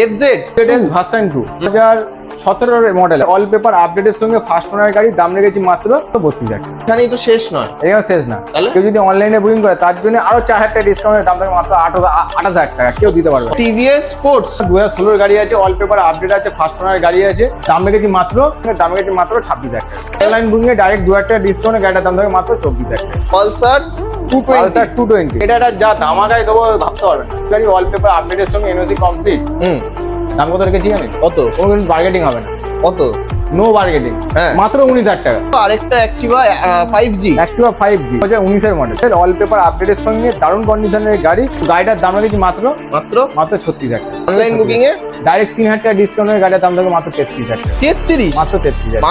FZ version 2 2017 model all paper আপডেটের সঙ্গে first owner গাড়ি, দাম রেখেছি মাত্র 32,000 টাকা। এখানেই তো শেষ নয়, এখানে শেষ না, কেউ যদি অনলাইনে বুকিং করে তার জন্য আরো 4,000 টাকা ডিসকাউন্টের দাম থাকে মাত্র 28,000 টাকা, কেউ দিতে পারবে। টিভিএস স্পোর্টস 2016 গাড়ি আছে, অল পেপার আপডেট আছে, ফার্স্ট ওনার গাড়ি আছে, দাম রেখেছি মাত্র 26,000 টাকা। অনলাইন বুকিং এ ডাইরেক্ট 2,000 টাকা ডিসকাউন্টের গাড়িটার দাম থাকে মাত্র 24,000 টাকা। পালসার 220 এটা যা ধামাকায় দেবো ভাবতে পারবেন। গাড়ি অল পেপার আপডেটের সঙ্গে এনওসি কমপ্লিট। দাম কত রেখেছি জানেন? কত? কোনো কিন্তু বার্গেটিং হবে না, কত? নো বার্গেটিং, মাত্র 19,000 টাকা। আরেকটা অ্যাক্টিভা 5G, অ্যাক্টিভা 5G 2019 এর মডেল, অল পেপার আপডেটের সঙ্গে দারুণ কন্ডিশনের গাড়ি। গাড়িটার দাম রেখেছি মাত্র 36,000 টাকা। অনলাইন বুকিং এ ডাইরেক্ট 3,000 টাকা ডিসকাউন্টের গাড়ির দাম থাকে মাত্র 33,000 টাকা। 33, মাত্র 33,000।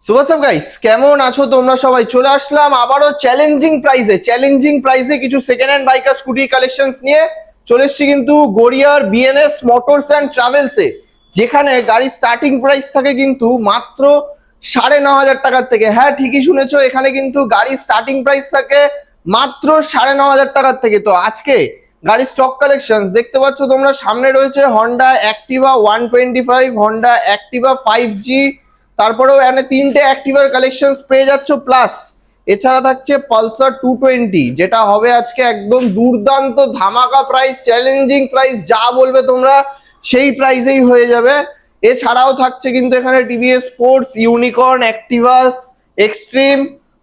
সো হোয়াটস আপ গাইস, কেমন আছো তোমরা সবাই? চলে আসলাম আবারও চ্যালেঞ্জিং প্রাইসে কিছু সেকেন্ড হ্যান্ড বাইক আর স্কুটি কালেকশনস নিয়ে। চলে এসেছি কিন্তু গড়িয়ার বিএনএস মোটরস অ্যান্ড ট্রাভেলসে, যেখানে গাড়ির স্টার্টিং প্রাইস থাকে কিন্তু মাত্র 9,500 টাকার থেকে। হ্যাঁ, ঠিকই শুনেছো, এখানে কিন্তু গাড়ির স্টার্টিং প্রাইস থাকে মাত্র 9,500 টাকার থেকে। তো আজকে গাড়ির স্টক কালেকশনস দেখতে পাচ্ছ তোমরা, সামনে রয়েছে Honda Activa 125, Honda Activa 5G, তারপরেও এখানে 3টে অ্যাক্টিভার কালেকশনস পেয়ে যাচ্ছ, প্লাস এছাড়া থাকছে পালসার 220, যেটা হবে আজকে একদম দুর্দান্ত ধামাকা প্রাইস, চ্যালেঞ্জিং প্রাইস, যা বলবে তোমরা সেই প্রাইসেই হয়ে যাবে। এছাড়াও থাকছে কিন্তু এখানে TVS Sports, Unicorn, Activa Xtreme,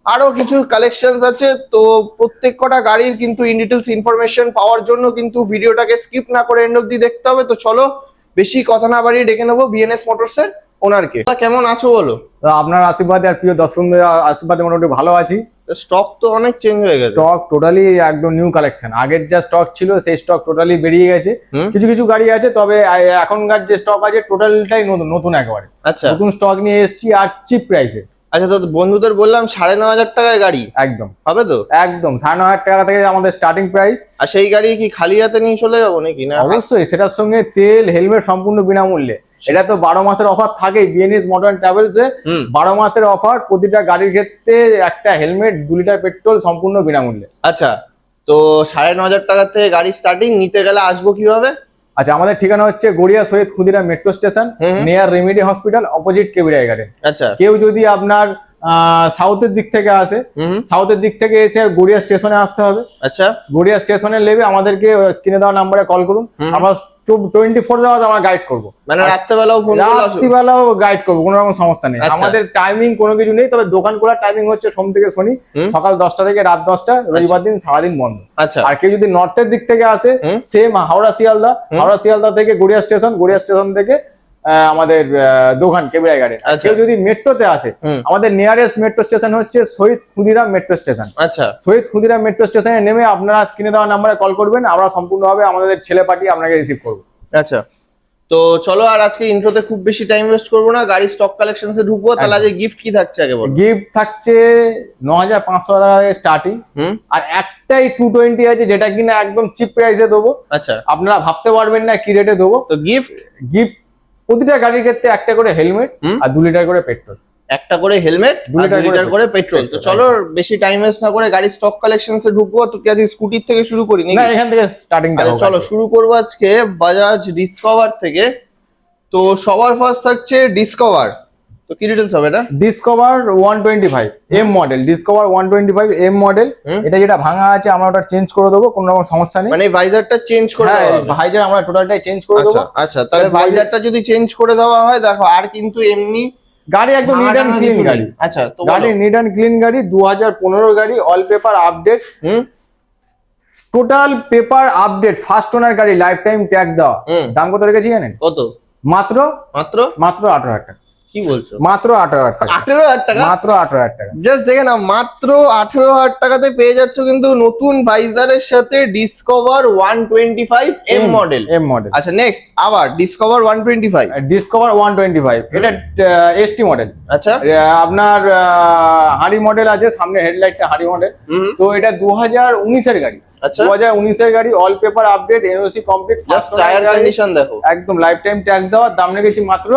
আরো কিছু কালেকশনস আছে। তো প্রত্যেক কটা গাড়ির কিন্তু ইন ডিটেলস ইনফরমেশন পাওয়ার জন্য কিন্তু ভিডিওটাকে স্কিপ না করে এন্ড অব্দি দেখতে হবে। তো চলো বেশি কথা না বাড়িয়ে ডেকে নেবো বিএনএস মোটরসের ওনারকে। কেমন আছো বলো? আপনার আশীর্বাদে আর প্রিয় দর্শক বন্ধুদের আশীর্বাদে মোটামুটি ভালো আছি। স্টক তো অনেক চেঞ্জ হয়ে গেছে, স্টক টোটালি একদম নিউ কালেকশন। আগের যা স্টক ছিল সেই স্টক টোটালি বেরিয়ে গেছে। কিছু কিছু গাড়ি আছে, তবে এখনকার যে স্টক আছে টোটালটাই নতুন একেবারে। আচ্ছা, নতুন স্টক নিয়ে এসেছি আর চিপ প্রাইসে। আচ্ছা, তো বন্ধুদের বললাম 9,500 টাকায় গাড়ি একদম হবে তো? একদম 9,500 টাকা থেকে আমাদের স্টার্টিং প্রাইস। আর সেই গাড়ি কি খালি হাতে নিয়ে চলে যাবো নাকি? না, অবশ্যই, সেটার সঙ্গে তেল হেলমেট সম্পূর্ণ বিনামূল্যে। এটা তো 12 মাসের অফার থাকেই বিএনএস মোটর অ্যান্ড ট্রাভেলসে। 12 মাসের অফার, প্রতিটা গাড়ির ক্ষেত্রে একটা হেলমেট, 2 লিটার পেট্রোল সম্পূর্ণ বিনামূল্যে। আচ্ছা, তো 9,500 টাকার থেকে গাড়ি স্টার্টিং। নিতে গেলে আসবো কিভাবে? আচ্ছা, আমাদের ঠিকানা হচ্ছে Garia Shahid Khudiram metro station, near Remedy hospital, opposite কেবিরাই গার্ডেন। আচ্ছা, কেউ যদি আপনার সাউথের দিক থেকে আসে, সাউথের দিক থেকে এসে গড়িয়া স্টেশনে আসতে হবে। আচ্ছা, গড়িয়া স্টেশনে নেবে আমাদেরকে স্ক্রিনে দেওয়া নাম্বারে কল করুন। আমরা 24 আওয়ার আমরা গাইড করবো, মানে রাত্রিবেলাও গাইড করবো, কোনো রকম সমস্যা নেই। আমাদের টাইমিং কোনো কিছু নেই, তবে দোকান খোলার টাইমিং হচ্ছে সোম থেকে শনি সকাল 10টা থেকে রাত 10টা, রবিবার দিন সারাদিন বন্ধ। আচ্ছা, আর কেউ যদি নর্থের দিক থেকে আসে, সেম হাওড়া শিয়ালদা থেকে গড়িয়া স্টেশন থেকে আমাদের দোকান কেবিরাই গার্ডেন। কেউ যদি মেট্রোতে আসে, আমাদের নিয়ারেস্ট মেট্রো স্টেশন হচ্ছে শহীদ ক্ষুদিরাম মেট্রো স্টেশন। আচ্ছা, শহীদ ক্ষুদিরাম মেট্রো স্টেশনে নেমে আপনারা স্ক্রিনে দেওয়া নাম্বারে কল করবেন, আমরা সম্পূর্ণভাবে আমাদের ছেলে পাঠিয়ে আপনাকে রিসিভ করবো। আচ্ছা, তো চলো আর আজকে ইন্ট্রোতে খুব বেশি টাইম ওয়েস্ট করবো না, গাড়ির স্টক কালেকশনসে ঢুকবো। তাহলে আজকে গিফট কি থাকছে আগে বলো? গিফট থাকছে 9,500 টাকা স্টার্টিং, আর একটাই 220 আছে, যেটা কিনা একদম চিপ প্রাইসে দেবো। আচ্ছা, আপনারা ভাবতে পারবেন না কি রেটে দেবো। তো গিফট প্রতিটা গাড়ির ক্ষেত্রে একটা করে হেলমেট আর 2 লিটার করে পেট্রোল। একটা করে হেলমেট, 2 লিটার করে পেট্রোল। তো চলো বেশি টাইম ওয়েস্ট না করে গাড়ির স্টক কালেকশনসে ঢুকবো। তো কি আজকে স্কুটির থেকে শুরু করি নাকি? না, এখান থেকে স্টার্টিংটা হোক। চলো শুরু করবো আজকে বাজাজ ডিসকভার থেকে। তো সবার ফার্স্ট থাকছে ডিসকভার। তো কি ডিটেইলস হবে এটা? Discover 125 M model, Discover 125 M model. এটা যেটা ভাঙা আছে আমরা ওটা চেঞ্জ করে দেবো, কোনো রকম সমস্যা নেই। মানে ভাইজারটা চেঞ্জ করে দেওয়া হবে? ভাইজার আমরা টোটালটাই চেঞ্জ করে দেবো। আচ্ছা, তাহলে ভাইজারটা যদি চেঞ্জ করে দেওয়া হয়, দেখো আর কিন্তু এমনি গাড়ি একদম নিট অ্যান্ড ক্লিন গাড়ি। আচ্ছা, তো গাড়ি নিট অ্যান্ড ক্লিন গাড়ি, 2015 গাড়ি, all paper update, total paper update, first owner গাড়ি, লাইফ টাইম ট্যাক্স দেওয়া। দাম কত রেখেছি জানেন? কত? মাত্র 18,000 টাকা। কি বলছো? মাত্র 18,000 টাকা। 18,000 টাকা? মাত্র 18,000 টাকা। জাস্ট দেখে না, মাত্র 18,000 টাকাতে পেয়ে যাচ্ছ কিন্তু নতুন ভাইজারের সাথে ডিসকভার 125 এম মডেল। আচ্ছা, নেক্সট আবার ডিসকভার 125। ডিসকভার 125 এটা এসটি মডেল। আচ্ছা, আপনার হাড়ি মডেল আছে, সামনে হেডলাইটটা হাড়ি মডেল। তো এটা 2019 এর গাড়ি। আচ্ছা, 2019 এর গাড়ি, all paper update, NOC complete, first tyre condition দেখো, একদম লাইফ টাইম ট্যাক্স দেওয়া। দাম রেখেছি মাত্র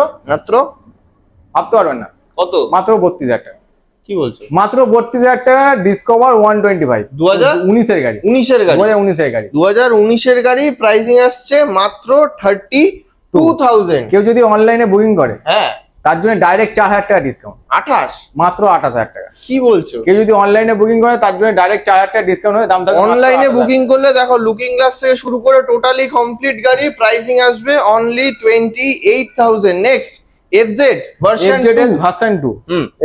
ভাবতে পারবেন না কত? মাত্র 32,000 টাকা। কি বলছো? মাত্র 32,000 টাকা ডিসকভার 125 2019 এর গাড়ি, 19 গাড়ি, 2019 এর গাড়ি, 2019 গাড়ি, প্রাইসিং আসছে মাত্র 32,000। কেউ যদি অনলাইনে বুকিং করে হ্যাঁ, তার জন্য ডাইরেক্ট 4,000 টাকা ডিসকাউন্ট, 28। মাত্র 28,000 টাকা। কি বলছো? কেউ যদি অনলাইনে বুকিং করে তার জন্য ডাইরেক্ট 4,000 টাকা ডিসকাউন্ট হবে, দাম থাকবে অনলাইনে বুকিং করলে দেখো লুকিং গ্লাস থেকে শুরু করে টোটালি কমপ্লিট গাড়ি, প্রাইসিং আসবে only 28,000। Next FZ version version 2,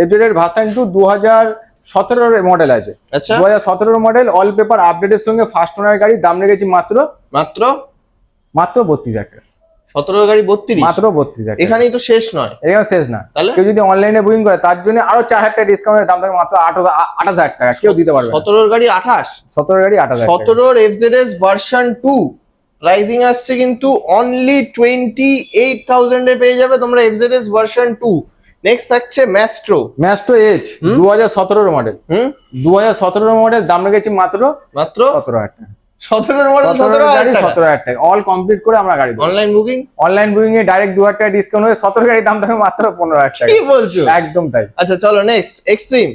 FZ এর ভার্সন 2 2017 এর মডেল আছে। আচ্ছা, 2017 মডেল, অল পেপার আপডেটের সঙ্গে ফার্স্ট ওনার গাড়ি, দাম রেখেছি মাত্র মাত্র 32,000 টাকা। 17 গাড়ি 32, মাত্র 32,000 টাকা। এখানেই তো শেষ নয়, এখানে শেষ না। তাহলে কেউ যদি অনলাইনে বুকিং করে তার জন্য আরো 4,000 টাকা ডিসকাউন্টের দাম থাকবে মাত্র 28,000 টাকা। কেউ দিতে পারবে না। 17 গাড়ি 28, 17 গাড়ি 28,000 টাকা। 17 এফজেডএস ভার্সন 2 প্রাইসিং আসছে কিন্তু অনলি 28,000 এ পেয়ে যাবে তোমরা এফজেডএস ভার্সন 2। নেক্সট থাকছে ম্যাস্ট্রো এজ 2017 মডেল, 2017 মডেল, দাম রেখেছি মাত্র 17,000 টাকা। 17 মডেল 17,000 টাকা অল কমপ্লিট করে আমরা গাড়ি দেবো। Online booking, online booking a direct 2,000 টাকা ডিসকাউন্ট হয়ে 17 গাড়ির দাম থাকবে মাত্র 15,000 টাকা। কি বলছো? একদম তাই। আচ্ছা চলো নেক্সট এক্সট্রিম।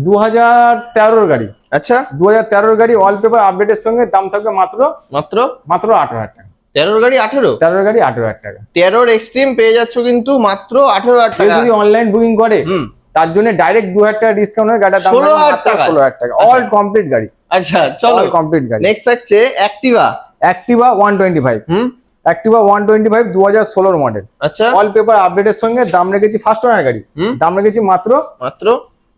2013 গাড়ি, আচ্ছা 2013 গাড়ি, অল পেপার আপডেটের সঙ্গে দাম থাকবে মাত্র 18,000 টাকা। 13 গাড়ি 18, 13 গাড়ি 18,000 টাকা। 13 এক্সট্রিম পেয়ে যাচ্ছ কিন্তু মাত্র 18,000 কেউ টাকা। যদি অনলাইন বুকিং করে তার জন্য ডাইরেক্ট 2,000 টাকা ডিসকাউন্ট হয়ে গাড়ির দাম 16,000 মাত্র টাকা। 16,000 টাকা। অল কমপ্লিট গাড়ি, আচ্ছা চলো অল কমপ্লিট গাড়ি। নেক্সট থাকছে অ্যাক্টিভা। অ্যাক্টিভা 125, অ্যাক্টিভা 125 2016 মডেল, আচ্ছা অল পেপার আপডেটের সঙ্গে দাম রেখেছি ফার্স্ট ওনার গাড়ি, দাম রেখেছি মাত্র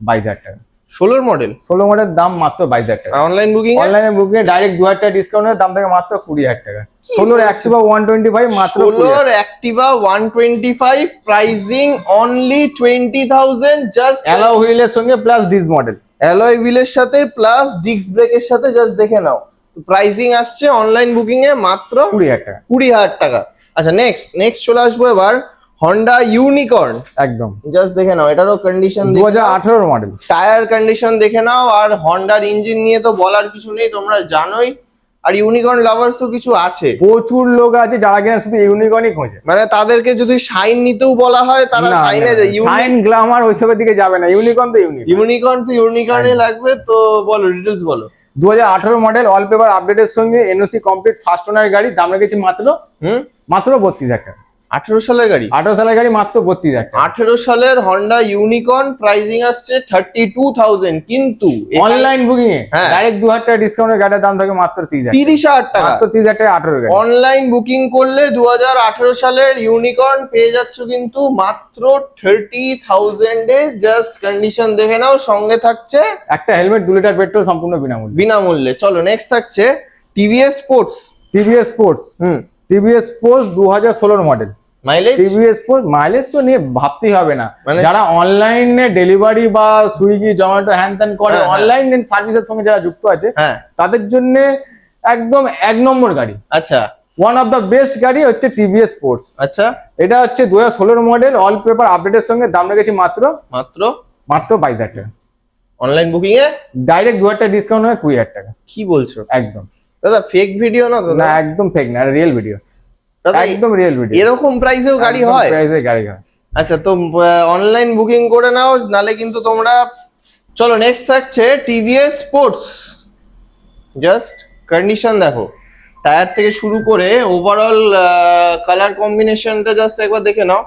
22,000 টাকা। 16 মডেল, 16 মডেল, দাম মাত্র 22,000 টাকা। অনলাইন বুকিং, অনলাইনে বুকিং এ ডাইরেক্ট 2,000 টাকা ডিসকাউন্ট হয়ে দাম থাকে মাত্র 20,000 টাকা। 16 অ্যাক্টিভা 125 মাত্র 16 Activa 125 pricing only 20,000 just alloy হুইলের সঙ্গে প্লাস ডিস মডেল, অ্যালয় হুইলের সাথে প্লাস ডিস্ক ব্রেকের সাথে, জাস্ট দেখে নাও। তো প্রাইসিং আসছে অনলাইন বুকিং এ মাত্র 20,000 টাকা। 20,000 টাকা। আচ্ছা নেক্সট চলে আসবো এবার হন্ডা ইউনিকর্ন। একদম জাস্ট দেখে নাও, এটারও কন্ডিশন 2018 মডেল, টায়ার কন্ডিশন দেখে নাও। আর হন্ডার ইঞ্জিন নিয়ে তো বলার কিছু নেই, তোমরা জানোই। আর ইউনিকর্ন লাভার্সও কিছু আছে, প্রচুর লোক আছে যারা কিনা শুধু ইউনিকর্নই খোঁজে। মানে তাদেরকে যদি শাইন নিতেও বলা হয় তারা শাইনে যায়। শাইন গ্ল্যামার ওইসবের দিকে যাবে না, ইউনিকর্ন তো ইউনিকর্নই লাগবে। তো বলো ডিটেলস বলো। 2018 মডেল, অল পেপার আপডেটের সঙ্গে এনওসি কমপ্লিট ফার্স্ট ওনার গাড়ি, দাম রেখেছি মাত্র 32,000 টাকা। 18 সালের গাড়ি, 18 সালের গাড়ি, মাত্র 32,000 টাকা। 18 সালের হন্ডা ইউনিকর্ন প্রাইসিং আসছে 32,000, কিন্তু অনলাইন বুকিং এ হ্যাঁ। ডাইরেক্ট 2,000 টাকা ডিসকাউন্টের গাড়ির দাম থাকে মাত্র 30,000, 30,000 টাকা। মাত্র 30,000 টাকা 18 গাড়ি। অনলাইন বুকিং করলে 2018 সালের ইউনিকর্ন পেয়ে যাচ্ছ কিন্তু মাত্র 30,000 এ। জাস্ট কন্ডিশন দেখে নাও, সঙ্গে থাকছে একটা হেলমেট, 2 লিটার পেট্রোল সম্পূর্ণ বিনামূল্যে। চলো নেক্সট থাকছে TVS sports. TVS sports, TVS sports 2016 model, mileage, TVS sports mileage তো নিয়ে ভাবতেই হবে না। মানে যারা অনলাইনে ডেলিভারি বা সুইগি জোম্যাটো হ্যান ত্যান করে, অনলাইন সার্ভিসের সঙ্গে যারা যুক্ত আছে, হ্যাঁ তাদের জন্য একদম 1 নম্বর গাড়ি। আচ্ছা, ওয়ান অফ দ্য বেস্ট গাড়ি হচ্ছে টিভিএস স্পোর্টস। আচ্ছা এটা হচ্ছে 2016 মডেল, অল পেপার আপডেটের সঙ্গে দাম রেখেছি মাত্র 22,000 টাকা। অনলাইন বুকিং এ ডাইরেক্ট 2,000 টাকা ডিসকাউন্ট হয়ে 20,000 টাকা। কি বলছো? একদম দাদা ফেক ভিডিও না তো? না, একদম ফেক না, রিয়েল ভিডিও, দাদা একদম রিয়েল ভিডিও। এরকম প্রাইসেও গাড়ি হয়? প্রাইসে গাড়ি হয়। আচ্ছা, তো অনলাইন বুকিং করে নাও, নালে কিন্তু তোমরা। চলো নেক্সট থাকছে টিভিএস স্পোর্টস। জাস্ট কন্ডিশন দেখো, টায়ার থেকে শুরু করে ওভারঅল কালার কম্বিনেশনটা জাস্ট একবার দেখে নাও।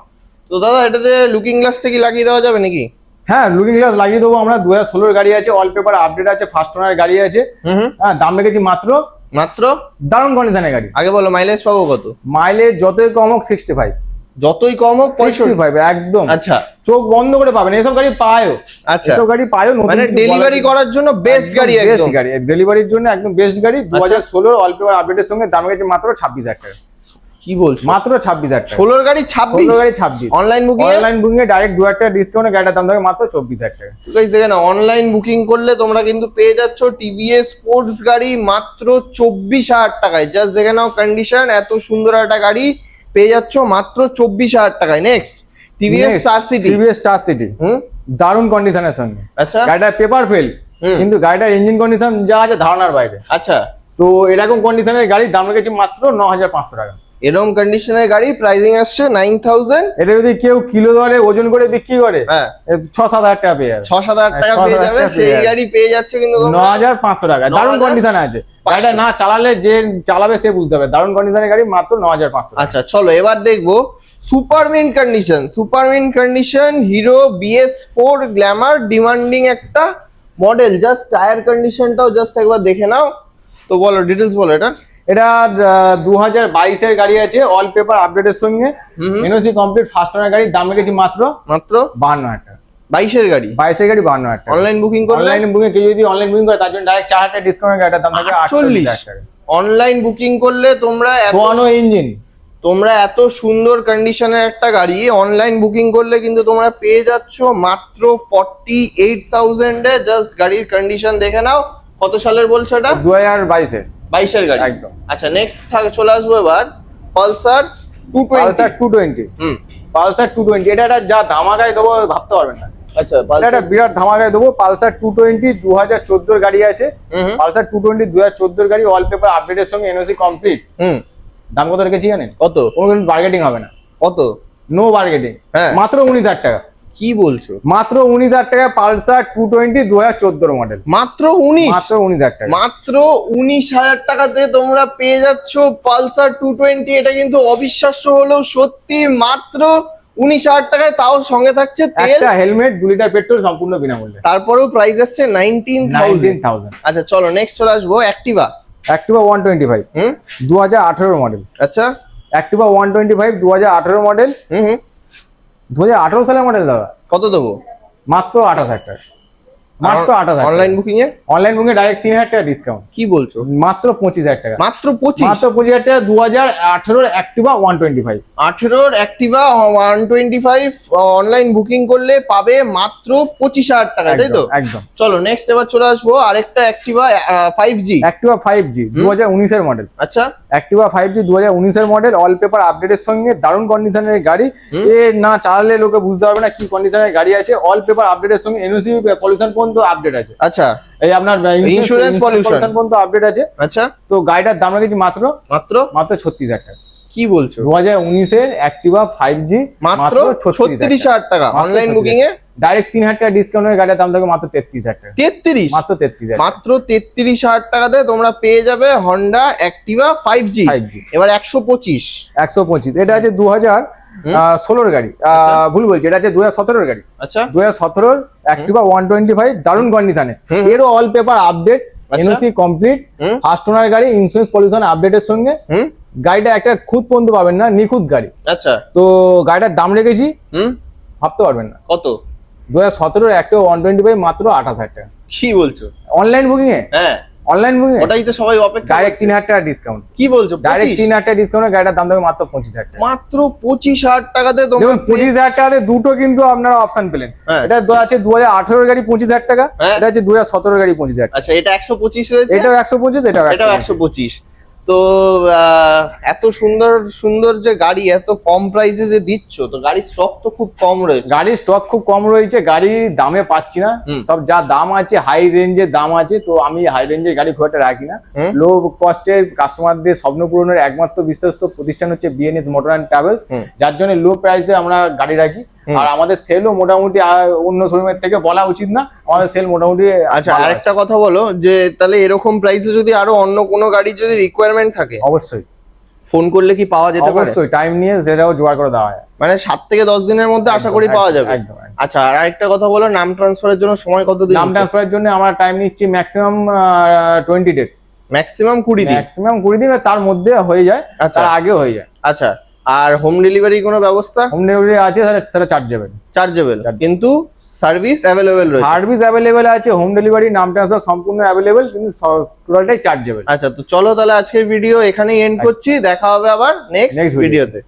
তো দাদা এটাতে লুকিং গ্লাসটা কি লাগিয়ে দেওয়া যাবে নাকি? হ্যাঁ, লুকিং গ্লাস লাগিয়ে দেবো আমরা। 2016 গাড়ি আছে, অল পেপার আপডেট আছে, ফার্স্ট ওনার গাড়ি আছে। হ্যাঁ, দাম রেখেছি মাত্র দারুণ কন্ডিশনের গাড়ি। আগে বলো মাইলেজ পাবো কত? মাইলেজ যতই কম হোক 65, যতই কম হোক 65 একদম। আচ্ছা, চোখ বন্ধ করে পাবেন এসব গাড়ি পায়ও। আচ্ছা, এসব গাড়ি পায়ও, মানে ডেলিভারি করার জন্য বেস্ট গাড়ি, বেস্ট গাড়ি, ডেলিভারির জন্য একদম বেস্ট গাড়ি। 2016 অল পেপার আপডেটের সঙ্গে দাম রেখেছি মাত্র 26,000 টাকা। কি বলছো? মাত্র 26,000 টাকা। 16 গাড়ি 26, online booking, online booking a direct 2,000 টাকা ডিসকাউন্টে গাড়িটার দাম থাকে মাত্র 24,000 টাকা। গাইস দেখেন, অনলাইন বুকিং করলে তোমরা কিন্তু পেয়ে যাচ্ছ টিভিএস স্পোর্টস গাড়ি মাত্র 24,000 টাকায়। জাস্ট দেখে নাও কন্ডিশন, এত সুন্দর একটা গাড়ি পেয়ে যাচ্ছ মাত্র 24,000 টাকায়। Next TVS star city. TVS star city দারুণ কন্ডিশনের সঙ্গে। আচ্ছা, গাড়িটা পেপার ফেল, কিন্তু গাড়িটার ইঞ্জিন কন্ডিশন যা আছে ধারণার বাইরে। আচ্ছা, তো এরকম কন্ডিশনের গাড়ির দাম রেখেছি মাত্র 9,500 টাকা। এরকম কন্ডিশনের গাড়ি প্রাইসিং আসছে 9000। এটা যদি কেউ কিলো দরে ওজন করে বিক্রি করে হ্যাঁ 6-7 হাজার টাকা পেয়ে যাবে, 6-7 টাকা 6-7 পেয়ে যাবে। টাকা সেই পেয়ে যাবে। গাড়ি পেয়ে যাচ্ছে কিন্তু তোমরা 9500 টাকা, দারুণ 9,500 কন্ডিশনে আছে। গাড়িটা না চালালে যে চালাবে সে বুঝতে হবে, দারুণ কন্ডিশনের গাড়ি মাত্র 9500 টাকা। আচ্ছা চলো এবার দেখবো super mint condition. Super mint condition hero BS4 Glamour, demanding একটা মডেল। জাস্ট টায়ার কন্ডিশনটাও জাস্ট একবার দেখে নাও। তো বলো ডিটেলস বলো এটা। এটা 2022 এর গাড়ি আছে, অল পেপার আপডেটের সঙ্গে, এনওসি কমপ্লিট, ফার্স্ট ওনার গাড়ি। দাম রেখেছি মাত্র 52,000 টাকা। 22 এর গাড়ি, 22 এর গাড়ি 52,000 টাকা। অনলাইন বুকিং করলে, অনলাইন বুকিং কেউ যদি অনলাইন বুকিং করে তার জন্য ডাইরেক্ট 4,000 টাকা ডিসকাউন্ট, গাড়িটার দাম থাকবে 48,000 টাকা। অনলাইন বুকিং করলে তোমরা সোয়ানো ইঞ্জিন, তোমরা এত সুন্দর কন্ডিশনের একটা গাড়ি অনলাইন বুকিং করলে কিন্তু তোমরা পেয়ে যাচ্ছ মাত্র 48,000 এ। জাস্ট গাড়ির কন্ডিশন দেখে নাও। কত সালের বলছো এটা? 2022 এর 22 এর গাড়ি একদম। আচ্ছা নেক্সট চলে আসবো এবার পালসার 220। পালসার 220, পালসার 220 এটা একটা যা ধামাকায় দেবো ভাবতে পারবেন না। আচ্ছা এটা একটা বিরাট ধামাকায় দেবো। পালসার 220 2014 এর গাড়ি আছে। পালসার 220 2014 এর গাড়ি, অল পেপার আপডেটের সঙ্গে, এনওসি কমপ্লিট। দাম কত রেখেছি জানেন? কত? কোনো বার্গেটিং হবে না, কত? নো বার্গেটিং, হ্যাঁ মাত্র 19,000 টাকা। কি বলছো? মাত্র 19,000 টাকা পালসার 220 2014 মডেল, মাত্র 19? মাত্র 19,000 টাকা। মাত্র 19,000 টাকাতে তোমরা পেয়ে যাচ্ছ পালসার 220। এটা কিন্তু অবিশ্বাস্য হলেও সত্যি, মাত্র 19,000 টাকায়, তাও সঙ্গে থাকছে তেল, একটা হেলমেট, 2 লিটার পেট্রোল সম্পূর্ণ বিনামূল্যে। তারপরেও প্রাইস আসছে 19,000। আচ্ছা চলো নেক্সট চলে আসবো অ্যাক্টিভা। অ্যাক্টিভা 125 2018 মডেল। আচ্ছা অ্যাক্টিভা 125 2018 মডেল, 2018 সালের মডেল দাদা। কত দেবো? মাত্র 28,000 টাকা, মাত্র 28,000। Online booking A? Online booking a direct 3,000 টাকা ডিসকাউন্ট। কি বলছো? মাত্র 25,000 টাকা, মাত্র 25? মাত্র 25,000 টাকা। 2018 অ্যাক্টিভা 125, 18 অ্যাক্টিভা 125 অনলাইন বুকিং করলে পাবে মাত্র 25,000 টাকা, তাই তো? একদম। চলো নেক্সট এবার চলে আসবো আরেকটা অ্যাক্টিভা 5G। অ্যাক্টিভা 5G 2019 এর মডেল। আচ্ছা অ্যাক্টিভা 5G 2019 এর মডেল, অল পেপার আপডেটের সঙ্গে, দারুণ কন্ডিশনের গাড়ি। এ না চালালে লোকে বুঝতে পারবে না কি কন্ডিশনের গাড়ি আছে। অল পেপার আপডেটের সঙ্গে এনওসি পলিউশন পর্যন্ত আপডেট আছে। আচ্ছা এই আপনার ইন্স্যুরেন্স পলিউশন পর্যন্ত আপডেট আছে। আচ্ছা তো গাড়িটার দাম রেখেছি মাত্র মাত্র 36,000 টাকা। কি বলছো? 2019 এর অ্যাক্টিভা 5G মাত্র 36,000 টাকা অনলাইন বুকিং এ। ডাইরেক্ট 3,000 টাকা ডিসকাউন্ট হয়ে গাড়ির দাম থাকবে মাত্র 33,000 টাকা। 33? মাত্র 33,000, মাত্র 33,000 টাকাতে তোমরা পেয়ে যাবে হন্ডা অ্যাক্টিভা 5G। এবার 125। 125 এটা আছে 2016 গাড়ি, ভুল বলছি, এটা আছে 2017 গাড়ি। আচ্ছা 2017 অ্যাক্টিভা 125 দারুণ কন্ডিশনে, এরও all paper update, NOC complete, first owner গাড়ি, ইন্স্যুরেন্স পলিউশন আপডেটের সঙ্গে। গাড়িটা একটা খুদ পর্যন্ত পাবেন না, নিখুঁত গাড়ি। আচ্ছা তো গাড়িটার দাম রেখেছি ভাবতে পারবেন না কত? 2017 অ্যাক্টিভা 125 মাত্র 28,000 টাকা। কি বলছো? অনলাইন বুকিং এ? হ্যাঁ অনলাইন বুকিং, ওটাই তো সবাই অপেক্ষা। ডাইরেক্ট 3,000 টাকা ডিসকাউন্ট। কি বলছো? ডাইরেক্ট 3,000 টাকা ডিসকাউন্টে গাড়িটার দাম থাকবে মাত্র 25,000 টাকা। মাত্র 25,000 টাকাতে তোমরা দেখুন 25,000 টাকাতে দুটো কিন্তু আপনারা অপশন পেলেন। এটা আছে 2018 গাড়ি 25,000 টাকা, এটা আছে 2017 গাড়ি 25,000 টাকা। আচ্ছা এটা 125 রয়েছে, এটাও 125, এটাও 125। তো এত সুন্দর সুন্দর যে গাড়ি এত কম প্রাইসে যে দিচ্ছ, তো গাড়ির স্টক তো খুব কম রয়েছে। গাড়ির স্টক খুব কম রয়েছে, গাড়ি দামে পাচ্ছি না। সব যা দাম আছে হাই রেঞ্জের দাম আছে, তো আমি হাই রেঞ্জের গাড়ি খুব একটা রাখি না। লো কস্টের কাস্টমারদের স্বপ্ন পূরণের একমাত্র বিশ্বস্ত প্রতিষ্ঠান হচ্ছে বিএনএস মোটর অ্যান্ড ট্রাভেলস, যার জন্য লো প্রাইসে আমরা গাড়ি রাখি। আর আমাদের সেলও মোটামুটি অন্য শোরুমের থেকে বলা উচিত না, আমাদের সেল মোটামুটি। আচ্ছা আরেকটা কথা বলো, যে তাহলে এরকম প্রাইসে যদি আরো অন্য কোনো গাড়ির যদি রিকোয়ারমেন্ট থাকে, অবশ্যই ফোন করলে কি পাওয়া যেতে পারে? অবশ্যই টাইম নিয়ে সেটাও জোগাড় করে দেওয়া হয়, মানে 7 থেকে 10 দিনের মধ্যে আশা করি পাওয়া যাবে। একদম। আচ্ছা আর আরেকটা কথা বলো, নাম ট্রান্সফারের জন্য সময় কত দিন? নাম ট্রান্সফারের জন্য আমরা টাইম নিচ্ছি ম্যাক্সিমাম 20 ডেজ, ম্যাক্সিমাম 20 দিন, ম্যাক্সিমাম 20 দিন, তার মধ্যে হয়ে যায়, তার আগে হয়ে যায়। আচ্ছা আর হোম ডেলিভারি কোনো ব্যবস্থা? হোম ডেলিভারি আছে, সেটা চার্জেবল, কিন্তু সার্ভিস অ্যাভেলেবেল রয়েছে। সার্ভিস অ্যাভেলেবেল আছে, হোম ডেলিভারি, নাম ট্রান্সফার সম্পূর্ণ অ্যাভেলেবেল, কিন্তু টোটালটাই চার্জেবল। আচ্ছা তো চলো তাহলে আজকের ভিডিও এখানেই এন্ড করছি, দেখা হবে আবার নেক্সট ভিডিওতে।